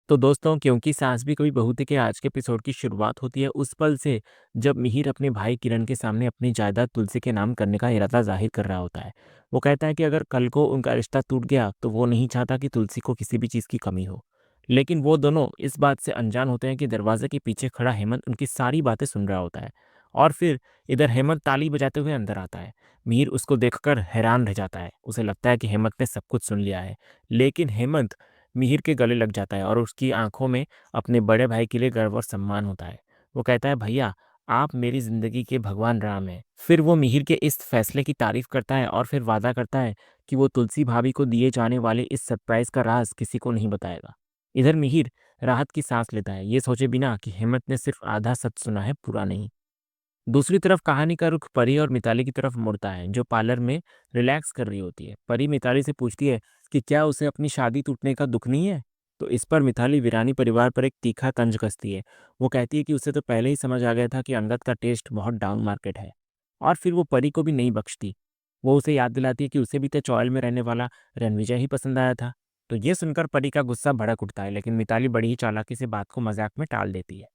तो दोस्तों, क्योंकि सास भी कभी बहू थी के आज के एपिसोड की शुरुआत होती है उस पल से जब मिहिर अपने भाई किरण के सामने अपनी जायदाद तुलसी के नाम करने का इरादा जाहिर कर रहा होता है। वो कहता है कि अगर कल को उनका रिश्ता टूट गया तो वो नहीं चाहता कि तुलसी को किसी भी चीज़ की कमी हो। लेकिन वो दोनों इस बात से अनजान होते हैं कि दरवाजे के पीछे खड़ा हेमंत उनकी सारी बातें सुन रहा होता है। और फिर इधर हेमंत ताली बजाते हुए अंदर आता है। मिहिर उसको देखकर हैरान रह जाता है। उसे लगता है कि हेमंत ने सब कुछ सुन लिया है। लेकिन हेमंत मिहिर के गले लग जाता है और उसकी आंखों में अपने बड़े भाई के लिए गर्व और सम्मान होता है। वो कहता है, भैया आप मेरी जिंदगी के भगवान राम हैं। फिर वो मिहिर के इस फैसले की तारीफ करता है और फिर वादा करता है कि वो तुलसी भाभी को दिए जाने वाले इस सरप्राइज का राज किसी को नहीं बताएगा। इधर मिहिर राहत की सांस लेता है, ये सोचे बिना कि हिम्मत ने सिर्फ आधा सच सुना है, पूरा नहीं। दूसरी तरफ कहानी का रुख परी और मिताली की तरफ मुड़ता है, जो पार्लर में रिलैक्स कर रही होती है। परी मिताली से पूछती है कि क्या उसे अपनी शादी टूटने का दुख नहीं है। तो इस पर मिताली वीरानी परिवार पर एक तीखा तंज कसती है। वो कहती है कि उसे तो पहले ही समझ आ गया था कि अंगद का टेस्ट बहुत डाउन मार्केट है। और फिर वो परी को भी नहीं बख्शती। वो उसे याद दिलाती है कि उसे भी तो चॉयल में रहने वाला रणविजय ही पसंद आया था। तो ये सुनकर परी का गुस्सा भड़क उठता है, लेकिन मिताली बड़ी ही चालाकी से बात को मजाक में टाल देती है।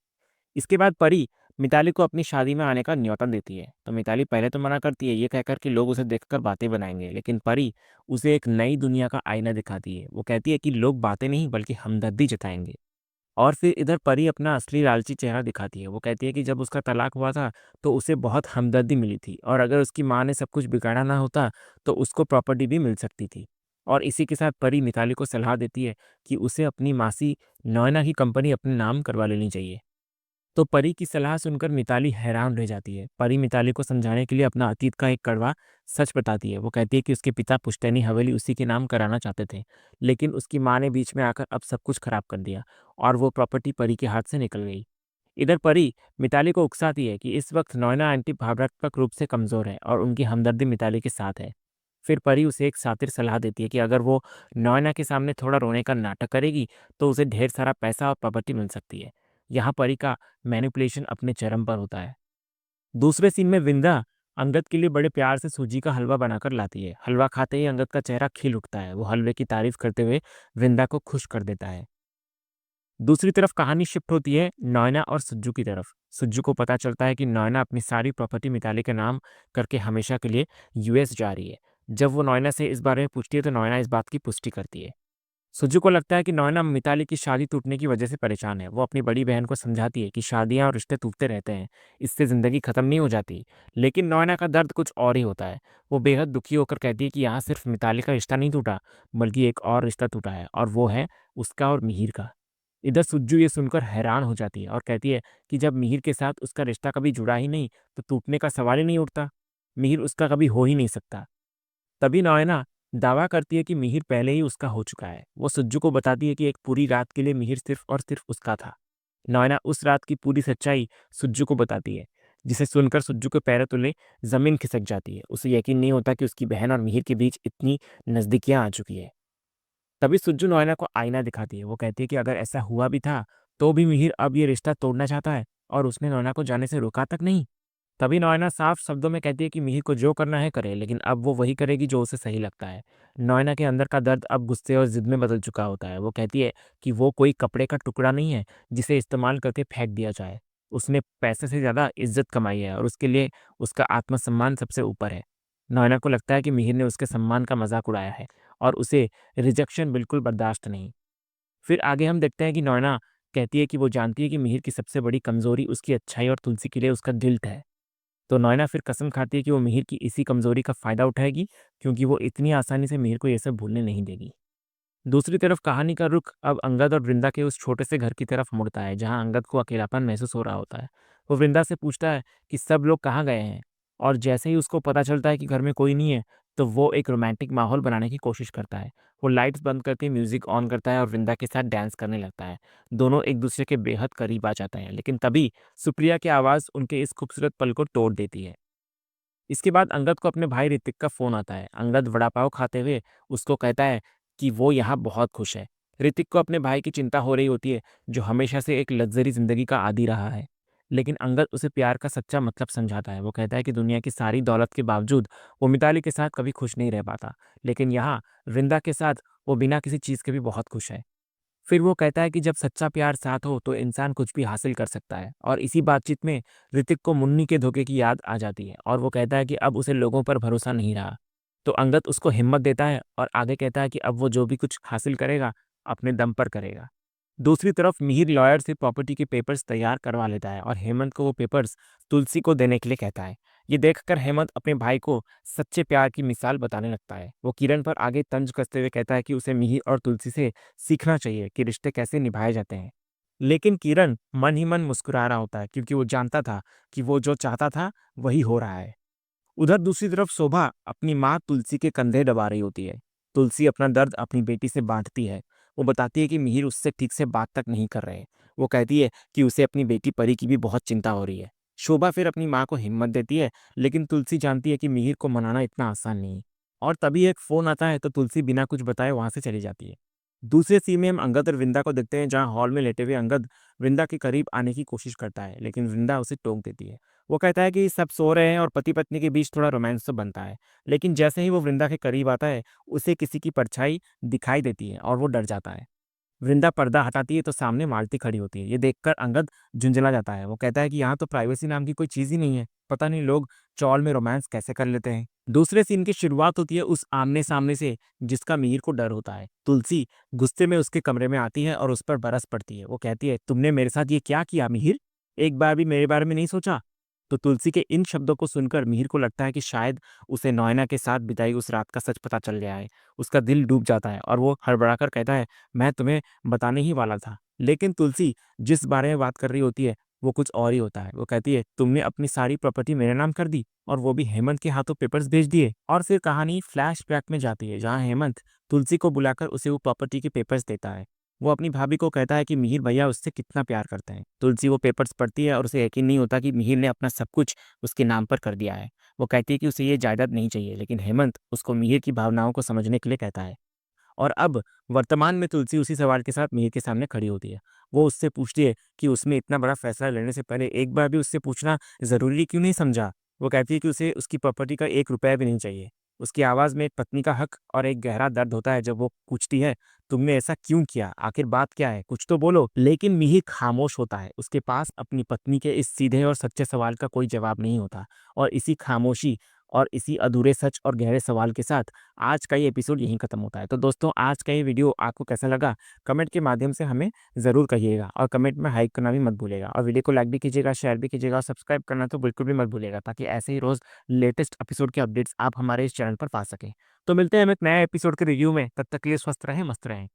इसके बाद परी मिताली को अपनी शादी में आने का न्योता देती है। तो मिताली पहले तो मना करती है, ये कहकर कि लोग उसे देखकर बातें बनाएंगे, लेकिन परी उसे एक नई दुनिया का आईना दिखाती है। वो कहती है कि लोग बातें नहीं बल्कि हमदर्दी जताएंगे। और फिर इधर परी अपना असली लालची चेहरा दिखाती है। वो कहती है कि जब उसका तलाक हुआ था तो उसे बहुत हमदर्दी मिली थी, और अगर उसकी माँ ने सब कुछ बिगाड़ा ना होता तो उसको प्रॉपर्टी भी मिल सकती थी। और इसी के साथ परी मिताली को सलाह देती है कि उसे अपनी मासी नॉयना की कंपनी अपने नाम करवा लेनी चाहिए। तो परी की सलाह सुनकर मिताली हैरान रह जाती है। परी मिताली को समझाने के लिए अपना अतीत का एक कड़वा सच बताती है। वो कहती है कि उसके पिता पुश्तैनी हवेली उसी के नाम कराना चाहते थे, लेकिन उसकी माँ ने बीच में आकर अब सब कुछ खराब कर दिया और वो प्रॉपर्टी परी के हाथ से निकल गई। इधर परी मिताली को उकसाती है कि इस वक्त नॉयना आंटी भावनात्मक रूप से कमजोर है और उनकी हमदर्दी मिताली के साथ है। फिर परी उसे एक सातिर सलाह देती है कि अगर वो नॉयना के सामने थोड़ा रोने का नाटक करेगी तो उसे ढेर सारा पैसा और प्रॉपर्टी मिल सकती है। यहाँ परी का मैनिपुलेशन अपने चरम पर होता है। दूसरे सीन में विंदा अंगद के लिए बड़े प्यार से सूजी का हलवा बनाकर लाती है। हलवा खाते ही अंगद का चेहरा खिल उठता है। वो हलवे की तारीफ करते हुए विंदा को खुश कर देता है। दूसरी तरफ कहानी शिफ्ट होती है नॉयना और सुज्जू की तरफ। सुज्जू को पता चलता है कि नॉयना अपनी सारी प्रॉपर्टी मिताली के नाम करके हमेशा के लिए यूएस जा रही है। जब वो नॉयना से इस बारे में पूछती है तो नॉयना इस बात की पुष्टि करती है। सुज्जू को लगता है कि नॉयना मिताली की शादी टूटने की वजह से परेशान है। वो अपनी बड़ी बहन को समझाती है कि शादियां और रिश्ते टूटते रहते हैं, इससे जिंदगी खत्म नहीं हो जाती। लेकिन नॉयना का दर्द कुछ और ही होता है। वो बेहद दुखी होकर कहती है कि यहाँ सिर्फ मिताली का रिश्ता नहीं टूटा, बल्कि एक और रिश्ता टूटा है, और वो है उसका और मिहिर का। इधर सुज्जू ये सुनकर हैरान हो जाती है और कहती है कि जब मिहिर के साथ उसका रिश्ता कभी जुड़ा ही नहीं तो टूटने का सवाल ही नहीं उठता। मिहिर उसका कभी हो ही नहीं सकता। तभी नॉयना दावा करती है कि मिहिर पहले ही उसका हो चुका है। वो सुज्जू को बताती है कि एक पूरी रात के लिए मिहिर सिर्फ और सिर्फ उसका था। नॉयना उस रात की पूरी सच्चाई सुज्जू को बताती है, जिसे सुनकर सुज्जू के पैरों तले जमीन खिसक जाती है। उसे यकीन नहीं होता कि उसकी बहन और मिहिर के बीच इतनी नजदीकियां आ चुकी है। तभी सुज्जू नॉयना को आईना दिखाती है। वो कहती है कि अगर ऐसा हुआ भी था तो भी मिहिर अब ये रिश्ता तोड़ना चाहता है और उसने नॉयना को जाने से रोका तक नहीं। तभी नॉयना साफ शब्दों में कहती है कि मिहिर को जो करना है करे, लेकिन अब वो वही करेगी जो उसे सही लगता है। नॉयना के अंदर का दर्द अब गुस्से और जिद में बदल चुका होता है। वो कहती है कि वो कोई कपड़े का टुकड़ा नहीं है जिसे इस्तेमाल करके फेंक दिया जाए। उसने पैसे से ज्यादा इज्जत कमाई है और उसके लिए उसका आत्मसम्मान सबसे ऊपर है। नॉयना को लगता है कि मिहिर ने उसके सम्मान का मजाक उड़ाया है और उसे रिजेक्शन बिल्कुल बर्दाश्त नहीं। फिर आगे हम देखते हैं कि नॉयना कहती है कि वो जानती है कि मिहिर की सबसे बड़ी कमजोरी उसकी अच्छाई और तुलसी के लिए उसका दिल है। तो नॉयना फिर कसम खाती है कि वो मिहिर की इसी कमजोरी का फायदा उठाएगी, क्योंकि वो इतनी आसानी से मिहिर को ये सब भूलने नहीं देगी। दूसरी तरफ कहानी का रुख अब अंगद और वृंदा के उस छोटे से घर की तरफ मुड़ता है, जहां अंगद को अकेलापन महसूस हो रहा होता है। वो वृंदा से पूछता है कि सब लोग कहाँ गए हैं, और जैसे ही उसको पता चलता है कि घर में कोई नहीं है तो वो एक रोमांटिक माहौल बनाने की कोशिश करता है। वो लाइट्स बंद करके म्यूजिक ऑन करता है और वृंदा के साथ डांस करने लगता है। दोनों एक दूसरे के बेहद करीब आ जाते हैं, लेकिन तभी सुप्रिया की आवाज़ उनके इस खूबसूरत पल को तोड़ देती है। इसके बाद अंगद को अपने भाई ऋतिक का फोन आता है। अंगद वड़ा पाव खाते हुए उसको कहता है कि वो यहाँ बहुत खुश है। ऋतिक को अपने भाई की चिंता हो रही होती है, जो हमेशा से एक लग्जरी जिंदगी का आदी रहा है। लेकिन अंगद उसे प्यार का सच्चा मतलब समझाता है। वो कहता है कि दुनिया की सारी दौलत के बावजूद वो मिताली के साथ कभी खुश नहीं रह पाता, लेकिन यहाँ वृंदा के साथ वो बिना किसी चीज के भी बहुत खुश है। फिर वो कहता है कि जब सच्चा प्यार साथ हो तो इंसान कुछ भी हासिल कर सकता है। और इसी बातचीत में ऋतिक को मुन्नी के धोखे की याद आ जाती है और वो कहता है कि अब उसे लोगों पर भरोसा नहीं रहा। तो अंगद उसको हिम्मत देता है और आगे कहता है कि अब वो जो भी कुछ हासिल करेगा अपने दम पर करेगा। दूसरी तरफ मिहिर लॉयर से प्रॉपर्टी के पेपर्स तैयार करवा लेता है और हेमंत को वो पेपर्स तुलसी को देने के लिए कहता है। ये देखकर हेमंत अपने भाई को सच्चे प्यार की मिसाल बताने लगता है। वो किरण पर आगे तंज कसते हुए कहता है कि उसे मिहिर और तुलसी से सीखना चाहिए कि रिश्ते कैसे निभाए जाते हैं। लेकिन किरण मन ही मन मुस्कुरा रहा होता है क्योंकि वो जानता था कि वो जो चाहता था वही हो रहा है। उधर दूसरी तरफ शोभा अपनी माँ तुलसी के कंधे दबा रही होती है। तुलसी अपना दर्द अपनी बेटी से बांटती है। वो बताती है कि मिहिर उससे ठीक से बात तक नहीं कर रहे। वो कहती है कि उसे अपनी बेटी परी की भी बहुत चिंता हो रही है। शोभा फिर अपनी माँ को हिम्मत देती है, लेकिन तुलसी जानती है कि मिहिर को मनाना इतना आसान नहीं। और तभी एक फोन आता है तो तुलसी बिना कुछ बताए वहां से चली जाती है। दूसरे सीन में हम अंगद और वृंदा को देखते हैं, जहां हॉल में लेटे हुए अंगद वृंदा के करीब आने की कोशिश करता है, लेकिन वृंदा उसे टोक देती है। वो कहता है कि सब सो रहे हैं और पति पत्नी के बीच थोड़ा रोमांस तो बनता है। लेकिन जैसे ही वो वृंदा के करीब आता है, उसे किसी की परछाई दिखाई देती है और वो डर जाता है। वृंदा पर्दा हटाती है तो सामने मालती खड़ी होती है। ये देखकर अंगद झुंझला जाता है। वो कहता है कि यहाँ तो प्राइवेसी नाम की कोई चीज ही नहीं है। पता नहीं लोग चौल में रोमांस कैसे कर लेते हैं। दूसरे सीन की शुरुआत होती है उस आमने सामने से जिसका मिहिर को डर होता है। तुलसी गुस्से में उसके कमरे में आती है और उस पर बरस पड़ती है। वो कहती है, तुमने मेरे साथ ये क्या किया मिहिर? एक बार भी मेरे बारे में नहीं सोचा? तो तुलसी के इन शब्दों को सुनकर मिहिर को लगता है कि शायद उसे नॉयना के साथ बिताई उस रात का सच पता चल गया है। उसका दिल डूब जाता है और वो हड़बड़ाकर कहता है, मैं तुम्हें बताने ही वाला था। लेकिन तुलसी जिस बारे में बात कर रही होती है वो कुछ और ही होता है। वो कहती है, तुमने अपनी सारी प्रॉपर्टी मेरे नाम कर दी और वो भी हेमंत के हाथों पेपर्स भेज दिए। और फिर कहानी फ्लैशबैक में जाती है, जहाँ हेमंत तुलसी को बुलाकर उसे वो प्रॉपर्टी के पेपर्स देता है। वो अपनी भाभी को कहता है कि मिहिर भैया उससे कितना प्यार करते हैं। तुलसी वो पेपर्स पढ़ती है और उसे यकीन नहीं होता कि मिहिर ने अपना सब कुछ उसके नाम पर कर दिया है। वो कहती है कि उसे ये जायदाद नहीं चाहिए, लेकिन हेमंत उसको मिहिर की भावनाओं को समझने के लिए कहता है। और अब वर्तमान में तुलसी उसी सवाल के साथ मिहिर के सामने खड़ी होती है। वो उससे पूछती है कि उसमें इतना बड़ा फैसला लेने से पहले एक बार भी उससे पूछना ज़रूरी क्यों नहीं समझा? वो कहती है कि उसे उसकी प्रॉपर्टी का 1 रुपया भी नहीं चाहिए। उसकी आवाज़ में एक पत्नी का हक और एक गहरा दर्द होता है जब वो पूछती है, तुमने ऐसा क्यों किया? आखिर बात क्या है? कुछ तो बोलो। लेकिन मिहिर खामोश होता है। उसके पास अपनी पत्नी के इस सीधे और सच्चे सवाल का कोई जवाब नहीं होता। और इसी खामोशी और इसी अधूरे सच और गहरे सवाल के साथ आज का ये एपिसोड यहीं खत्म होता है। तो दोस्तों, आज का ये वीडियो आपको कैसा लगा? कमेंट के माध्यम से हमें ज़रूर कहिएगा और कमेंट में हाइप करना भी मत भूलिएगा और वीडियो को लाइक भी कीजिएगा, शेयर भी कीजिएगा और सब्सक्राइब करना तो बिल्कुल भी मत भूलिएगा, ताकि ऐसे ही रोज़ लेटेस्ट एपिसोड के अपडेट्स आप हमारे इस चैनल पर पा सकें। तो मिलते हैं हम एक नए एपिसोड के रिव्यू में। तब तक के लिए स्वस्थ रहें, मस्त रहें।